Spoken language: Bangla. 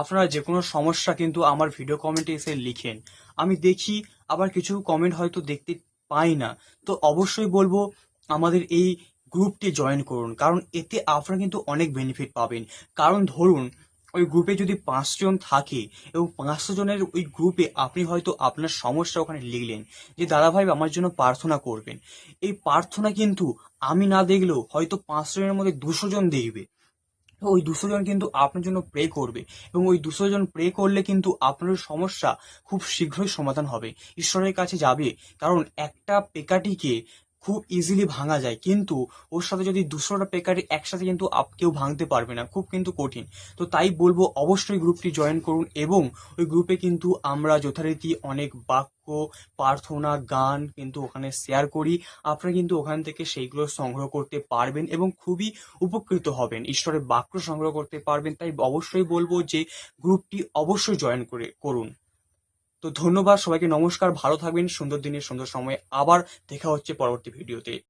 আপনারা যে কোনো সমস্যা কিন্তু আমার ভিডিও কমেন্টে এসে লিখেন। আমি দেখি, আবার কিছু কমেন্ট হয়তো দেখতে পাই না। তো অবশ্যই বলবো আমাদের এই গ্রুপটি জয়েন করুন, কারণ এতে আপনারা কিন্তু অনেক বেনিফিট পাবেন। কারণ ধরুন ওই গ্রুপে যদি 5 জন থাকে এবং 500 জনের ওই গ্রুপে আপনি হয়তো আপনার সমস্যা ওখানে লিখলেন যে দাদা ভাই আমার জন্য প্রার্থনা করবেন। এই প্রার্থনা কিন্তু আমি না দেখলেও হয়তো 500 জনের মধ্যে 200 জন দেখবে। তো ওই 200 জন কিন্তু আপনার জন্য প্রে করবে, এবং ওই 200 জন প্রে করলে কিন্তু আপনার সমস্যা খুব শীঘ্রই সমাধান হবে, ঈশ্বরের কাছে যাবে। কারণ একটা পেকাটিকে খুব ইজিলি ভাঙা যায়, কিন্তু ওর সাথে যদি 200টা পেকাটি একসাথে কিন্তু কেউ ভাঙতে পারবে না, খুব কিন্তু কঠিন। তো তাই বলবো অবশ্যই গ্রুপটি জয়েন করুন, এবং ওই গ্রুপে কিন্তু আমরা যথারীতি অনেক বাক্য, প্রার্থনা, গান কিন্তু ওখানে শেয়ার করি। আপনারা কিন্তু ওখান থেকে সেইগুলো সংগ্রহ করতে পারবেন এবং খুবই উপকৃত হবেন, ঈশ্বরের বাক্য সংগ্রহ করতে পারবেন। তাই অবশ্যই বলবো যে গ্রুপটি অবশ্যই জয়েন করুন। তো ধন্যবাদ সবাইকে, নমস্কার, ভালো থাকবেন, সুন্দর দিনের সুন্দর সময়ে আবার দেখা হচ্ছে পরবর্তী ভিডিওতে।